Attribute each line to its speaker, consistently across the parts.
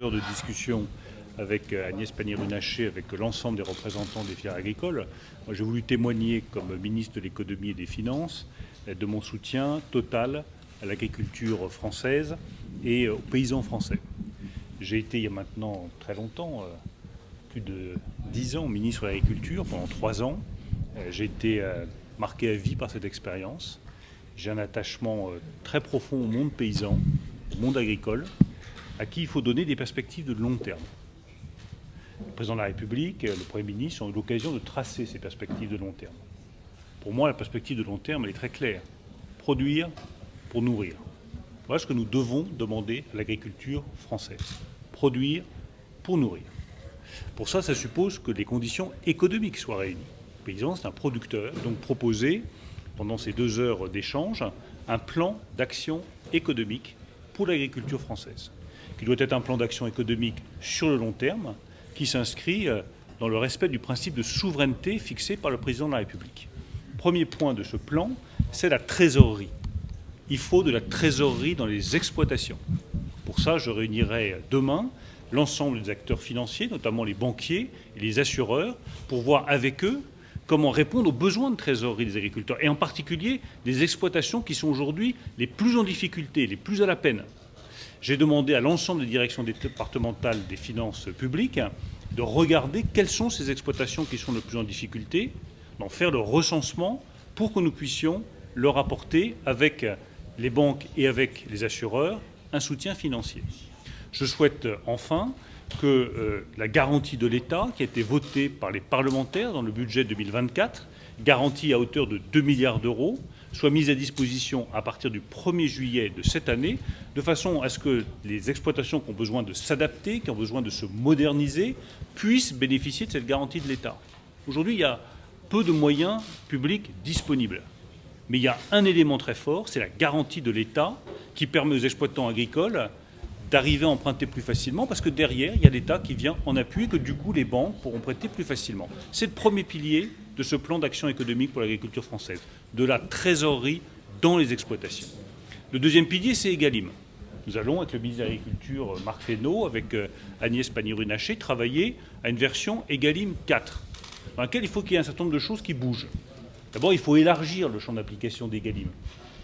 Speaker 1: De discussion avec Agnès Pannier-Runacher, avec l'ensemble des représentants des filières agricoles. Moi, j'ai voulu témoigner comme ministre de l'économie et des finances de mon soutien total à l'agriculture française et aux paysans français. J'ai été il y a maintenant très longtemps, plus de 10 ans, ministre de l'Agriculture, pendant 3 ans. J'ai été marqué à vie par cette expérience. J'ai un attachement très profond au monde paysan, au monde agricole, à qui il faut donner des perspectives de long terme. Le président de la République, le Premier ministre ont eu l'occasion de tracer ces perspectives de long terme. Pour moi, la perspective de long terme, elle est très claire. Produire pour nourrir. Voilà ce que nous devons demander à l'agriculture française. Produire pour nourrir. Pour ça, ça suppose que les conditions économiques soient réunies. Le paysan, c'est un producteur, donc proposer, pendant ces 2 heures d'échange, un plan d'action économique pour l'agriculture française, qui doit être un plan d'action économique sur le long terme, qui s'inscrit dans le respect du principe de souveraineté fixé par le président de la République. Premier point de ce plan, c'est la trésorerie. Il faut de la trésorerie dans les exploitations. Pour ça, je réunirai demain l'ensemble des acteurs financiers, notamment les banquiers et les assureurs, pour voir avec eux comment répondre aux besoins de trésorerie des agriculteurs, et en particulier des exploitations qui sont aujourd'hui les plus en difficulté, les plus à la peine. J'ai demandé à l'ensemble des directions départementales des finances publiques de regarder quelles sont ces exploitations qui sont le plus en difficulté, d'en faire le recensement pour que nous puissions leur apporter, avec les banques et avec les assureurs, un soutien financier. Je souhaite enfin que la garantie de l'État, qui a été votée par les parlementaires dans le budget 2024, garantie à hauteur de 2 milliards d'euros, soit mise à disposition à partir du 1er juillet de cette année, de façon à ce que les exploitations qui ont besoin de s'adapter, qui ont besoin de se moderniser, puissent bénéficier de cette garantie de l'État. Aujourd'hui, il y a peu de moyens publics disponibles. Mais il y a un élément très fort, c'est la garantie de l'État qui permet aux exploitants agricoles d'arriver à emprunter plus facilement, parce que derrière, il y a l'État qui vient en appui et que du coup, les banques pourront prêter plus facilement. C'est le premier pilier de ce plan d'action économique pour l'agriculture française, de la trésorerie dans les exploitations. Le deuxième pilier, c'est Egalim. Nous allons, avec le ministre de l'Agriculture, Marc Fesneau, avec Agnès Pannier-Runacher, travailler à une version Egalim 4, dans laquelle il faut qu'il y ait un certain nombre de choses qui bougent. D'abord, il faut élargir le champ d'application d'Egalim.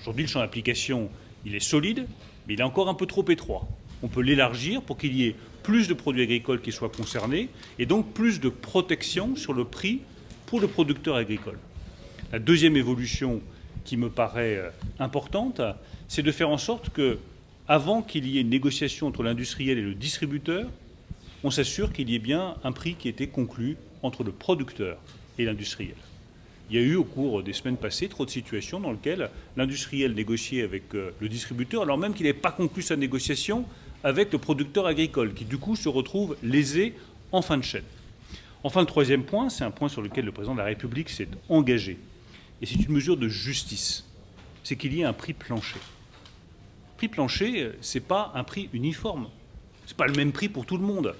Speaker 1: Aujourd'hui, le champ d'application, il est solide, mais il est encore un peu trop étroit. On peut l'élargir pour qu'il y ait plus de produits agricoles qui soient concernés et donc plus de protection sur le prix pour le producteur agricole. La deuxième évolution qui me paraît importante, c'est de faire en sorte que, avant qu'il y ait une négociation entre l'industriel et le distributeur, on s'assure qu'il y ait bien un prix qui ait été conclu entre le producteur et l'industriel. Il y a eu au cours des semaines passées trop de situations dans lesquelles l'industriel négociait avec le distributeur alors même qu'il n'avait pas conclu sa négociation avec le producteur agricole, qui du coup se retrouve lésé en fin de chaîne. Enfin, le troisième point, c'est un point sur lequel le président de la République s'est engagé, et c'est une mesure de justice, c'est qu'il y ait un prix plancher. Le prix plancher, ce n'est pas un prix uniforme, ce n'est pas le même prix pour tout le monde.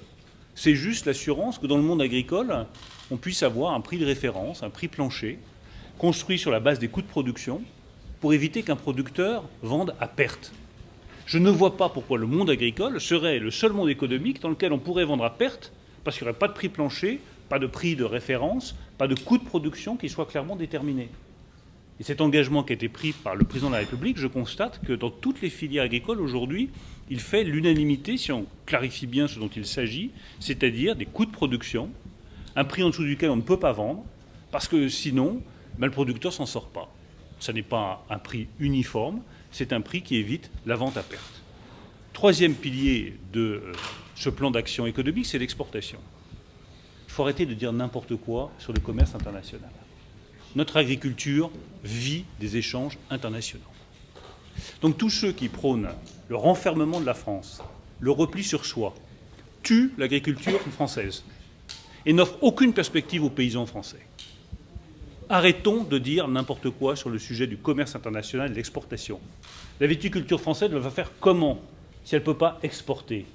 Speaker 1: C'est juste l'assurance que dans le monde agricole, on puisse avoir un prix de référence, un prix plancher, construit sur la base des coûts de production, pour éviter qu'un producteur vende à perte. Je ne vois pas pourquoi le monde agricole serait le seul monde économique dans lequel on pourrait vendre à perte, parce qu'il n'y aurait pas de prix plancher, pas de prix de référence, pas de coût de production qui soit clairement déterminé. Et cet engagement qui a été pris par le président de la République, je constate que dans toutes les filières agricoles aujourd'hui, il fait l'unanimité, si on clarifie bien ce dont il s'agit, c'est-à-dire des coûts de production, un prix en dessous duquel on ne peut pas vendre, parce que sinon, le producteur ne s'en sort pas. Ce n'est pas un prix uniforme, c'est un prix qui évite la vente à perte. Troisième pilier de ce plan d'action économique, c'est l'exportation. Il faut arrêter de dire n'importe quoi sur le commerce international. Notre agriculture vit des échanges internationaux. Donc tous ceux qui prônent le renfermement de la France, le repli sur soi, tuent l'agriculture française et n'offrent aucune perspective aux paysans français. Arrêtons de dire n'importe quoi sur le sujet du commerce international et de l'exportation. La viticulture française va faire comment si elle ne peut pas exporter?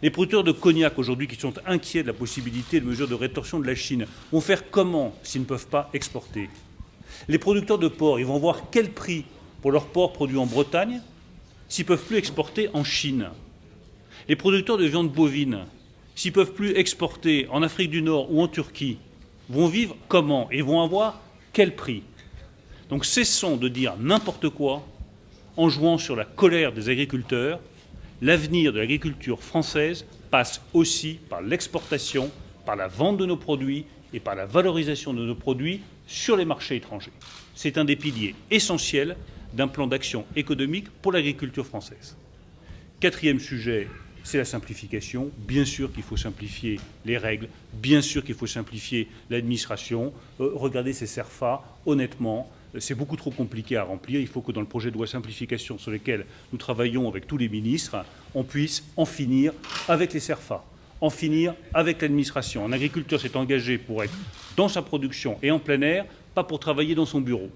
Speaker 1: Les producteurs de cognac aujourd'hui qui sont inquiets de la possibilité de mesures de rétorsion de la Chine vont faire comment s'ils ne peuvent pas exporter? Les producteurs de porc, ils vont voir quel prix pour leur porc produit en Bretagne s'ils ne peuvent plus exporter en Chine. Les producteurs de viande bovine, s'ils ne peuvent plus exporter en Afrique du Nord ou en Turquie, vont vivre comment et vont avoir quel prix? Donc cessons de dire n'importe quoi en jouant sur la colère des agriculteurs. L'avenir de l'agriculture française passe aussi par l'exportation, par la vente de nos produits et par la valorisation de nos produits sur les marchés étrangers. C'est un des piliers essentiels d'un plan d'action économique pour l'agriculture française. Quatrième sujet, c'est la simplification. Bien sûr qu'il faut simplifier les règles, bien sûr qu'il faut simplifier l'administration. Regardez ces CERFA, honnêtement, c'est beaucoup trop compliqué à remplir. Il faut que dans le projet de loi simplification sur lequel nous travaillons avec tous les ministres, on puisse en finir avec les CERFA, en finir avec l'administration. Un agriculteur s'est engagé pour être dans sa production et en plein air, pas pour travailler dans son bureau.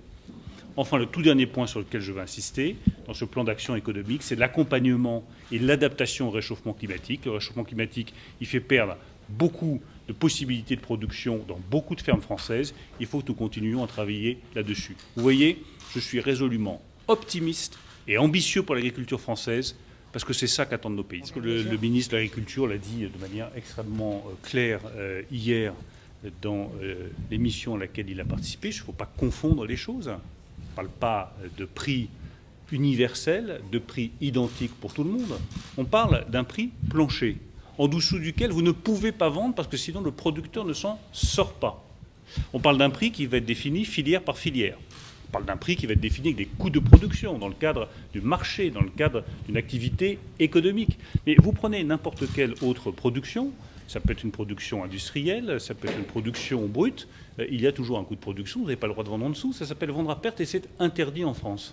Speaker 1: Enfin, le tout dernier point sur lequel je veux insister dans ce plan d'action économique, c'est l'accompagnement et l'adaptation au réchauffement climatique. Le réchauffement climatique, il fait perdre beaucoup de possibilités de production dans beaucoup de fermes françaises. Il faut que nous continuions à travailler là-dessus. Vous voyez, je suis résolument optimiste et ambitieux pour l'agriculture française, parce que c'est ça qu'attendent nos pays. Le ministre de l'Agriculture l'a dit de manière extrêmement claire hier dans l'émission à laquelle il a participé. Il ne faut pas confondre les choses. On ne parle pas de prix universel, de prix identique pour tout le monde. On parle d'un prix plancher, en dessous duquel vous ne pouvez pas vendre parce que sinon le producteur ne s'en sort pas. On parle d'un prix qui va être défini filière par filière. On parle d'un prix qui va être défini avec des coûts de production dans le cadre du marché, dans le cadre d'une activité économique. Mais vous prenez n'importe quelle autre production, ça peut être une production industrielle, ça peut être une production brute, il y a toujours un coût de production, vous n'avez pas le droit de vendre en dessous, ça s'appelle vendre à perte et c'est interdit en France.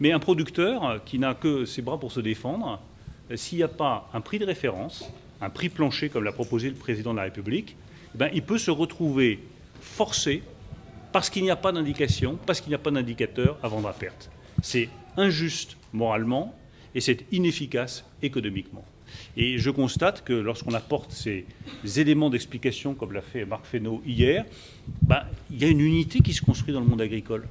Speaker 1: Mais un producteur qui n'a que ses bras pour se défendre, s'il n'y a pas un prix de référence, un prix plancher comme l'a proposé le président de la République, il peut se retrouver forcé parce qu'il n'y a pas d'indication, parce qu'il n'y a pas d'indicateur à vendre à perte. C'est injuste moralement et c'est inefficace économiquement. Et je constate que lorsqu'on apporte ces éléments d'explication, comme l'a fait Marc Fesneau hier, il y a une unité qui se construit dans le monde agricole.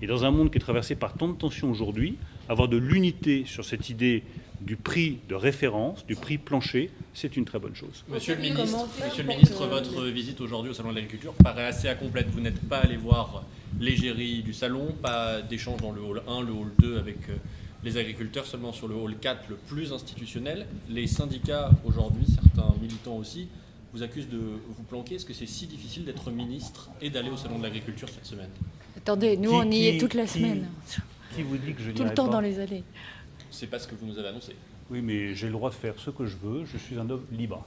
Speaker 1: Et dans un monde qui est traversé par tant de tensions aujourd'hui, avoir de l'unité sur cette idée du prix de référence, du prix plancher, c'est une très bonne chose.
Speaker 2: Monsieur le ministre, votre visite aujourd'hui au Salon de l'Agriculture paraît assez incomplète. Vous n'êtes pas allé voir l'égérie du salon, pas d'échange dans le hall 1, le hall 2 avec les agriculteurs, seulement sur le hall 4, le plus institutionnel. Les syndicats aujourd'hui, certains militants aussi, vous accusent de vous planquer. Est-ce que c'est si difficile d'être ministre et d'aller au Salon de l'Agriculture cette semaine?
Speaker 3: Attendez, nous on y est toute la semaine.
Speaker 1: Qui vous dit que je n'irai pas?
Speaker 3: Tout le temps dans les allées.
Speaker 2: C'est pas ce que vous nous avez annoncé.
Speaker 1: Oui, mais j'ai le droit de faire ce que je veux. Je suis un homme libre,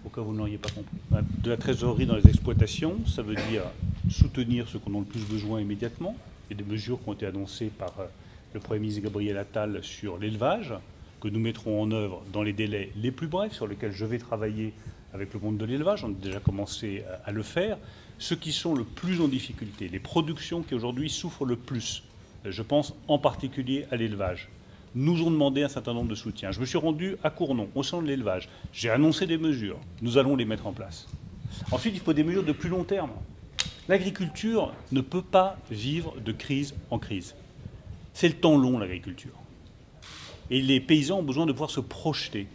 Speaker 1: au cas où vous ne l'auriez pas compris. De la trésorerie dans les exploitations, ça veut dire soutenir ceux qui en ont le plus besoin immédiatement. Il y a des mesures qui ont été annoncées par le Premier ministre Gabriel Attal sur l'élevage, que nous mettrons en œuvre dans les délais les plus brefs, sur lesquels je vais travailler avec le monde de l'élevage. On a déjà commencé à le faire. Ceux qui sont le plus en difficulté, les productions qui aujourd'hui souffrent le plus, je pense en particulier à l'élevage, nous ont demandé un certain nombre de soutiens. Je me suis rendu à Cournon, au sein de l'élevage. J'ai annoncé des mesures. Nous allons les mettre en place. Ensuite, il faut des mesures de plus long terme. L'agriculture ne peut pas vivre de crise en crise. C'est le temps long, l'agriculture. Et les paysans ont besoin de pouvoir se projeter.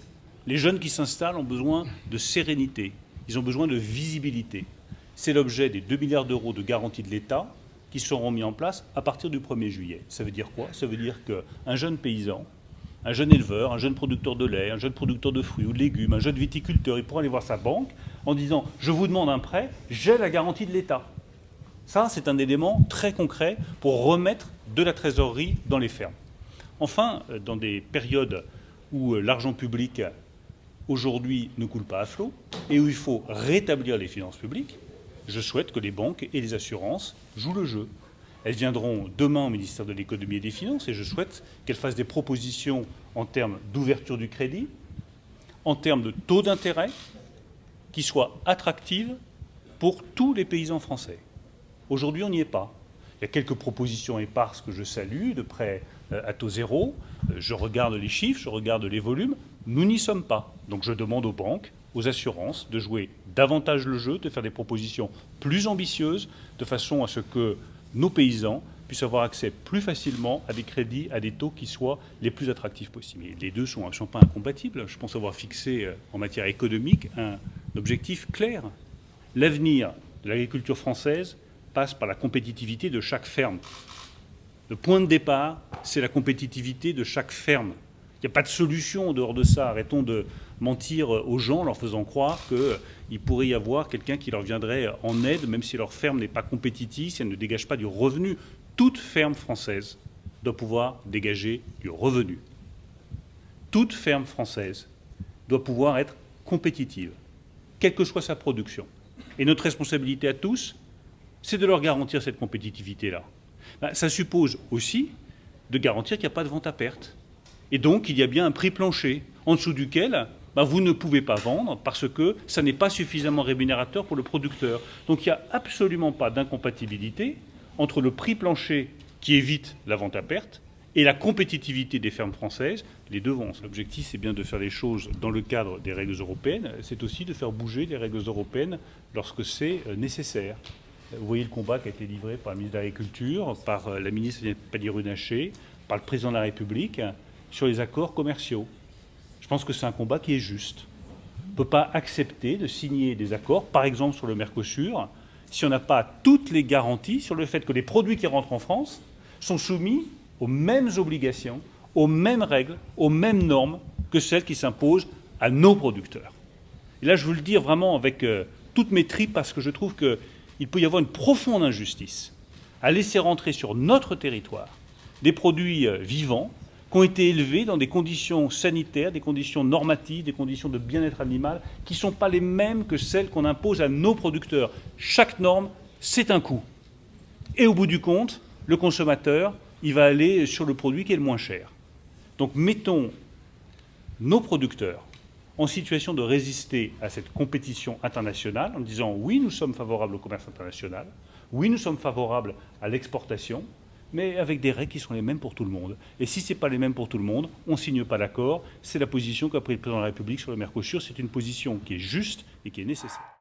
Speaker 1: Les jeunes qui s'installent ont besoin de sérénité. Ils ont besoin de visibilité. C'est l'objet des 2 milliards d'euros de garantie de l'État qui seront mis en place à partir du 1er juillet. Ça veut dire quoi? Ça veut dire qu'un jeune paysan, un jeune éleveur, un jeune producteur de lait, un jeune producteur de fruits ou de légumes, un jeune viticulteur, il pourra aller voir sa banque en disant « Je vous demande un prêt, j'ai la garantie de l'État ». Ça, c'est un élément très concret pour remettre de la trésorerie dans les fermes. Enfin, dans des périodes où l'argent public, aujourd'hui, ne coule pas à flot et où il faut rétablir les finances publiques, je souhaite que les banques et les assurances jouent le jeu. Elles viendront demain au ministère de l'Économie et des Finances et je souhaite qu'elles fassent des propositions en termes d'ouverture du crédit, en termes de taux d'intérêt, qui soient attractives pour tous les paysans français. Aujourd'hui, on n'y est pas. Il y a quelques propositions éparses que je salue, de prêts à taux zéro. Je regarde les chiffres, je regarde les volumes. Nous n'y sommes pas. Donc je demande aux banques, aux assurances de jouer davantage le jeu, de faire des propositions plus ambitieuses, de façon à ce que nos paysans puissent avoir accès plus facilement à des crédits, à des taux qui soient les plus attractifs possibles. Et les deux ne sont pas incompatibles. Je pense avoir fixé en matière économique un objectif clair. L'avenir de l'agriculture française passe par la compétitivité de chaque ferme. Le point de départ, c'est la compétitivité de chaque ferme. Il n'y a pas de solution en dehors de ça. Arrêtons de mentir aux gens en leur faisant croire qu'il pourrait y avoir quelqu'un qui leur viendrait en aide, même si leur ferme n'est pas compétitive, si elle ne dégage pas du revenu. Toute ferme française doit pouvoir dégager du revenu. Toute ferme française doit pouvoir être compétitive, quelle que soit sa production. Et notre responsabilité à tous, c'est de leur garantir cette compétitivité-là. Ça suppose aussi de garantir qu'il n'y a pas de vente à perte. Et donc, il y a bien un prix plancher en dessous duquel vous ne pouvez pas vendre parce que ça n'est pas suffisamment rémunérateur pour le producteur. Donc, il n'y a absolument pas d'incompatibilité entre le prix plancher qui évite la vente à perte et la compétitivité des fermes françaises. Les deux vont. L'objectif, c'est bien de faire les choses dans le cadre des règles européennes. C'est aussi de faire bouger les règles européennes lorsque c'est nécessaire. Vous voyez le combat qui a été livré par le ministre de l'Agriculture, par la ministre Agnès Pannier-Runacher, par le président de la République, sur les accords commerciaux. Je pense que c'est un combat qui est juste. On ne peut pas accepter de signer des accords, par exemple sur le Mercosur, si on n'a pas toutes les garanties sur le fait que les produits qui rentrent en France sont soumis aux mêmes obligations, aux mêmes règles, aux mêmes normes que celles qui s'imposent à nos producteurs. Et là, je veux le dire vraiment avec toutes mes tripes, parce que je trouve qu'il peut y avoir une profonde injustice à laisser rentrer sur notre territoire des produits vivants qui ont été élevés dans des conditions sanitaires, des conditions normatives, des conditions de bien-être animal qui ne sont pas les mêmes que celles qu'on impose à nos producteurs. Chaque norme, c'est un coût. Et au bout du compte, le consommateur, il va aller sur le produit qui est le moins cher. Donc mettons nos producteurs en situation de résister à cette compétition internationale en disant oui, nous sommes favorables au commerce international, oui, nous sommes favorables à l'exportation, mais avec des règles qui sont les mêmes pour tout le monde. Et si ce n'est pas les mêmes pour tout le monde, on ne signe pas d'accord. C'est la position qu'a pris le président de la République sur le Mercosur. C'est une position qui est juste et qui est nécessaire.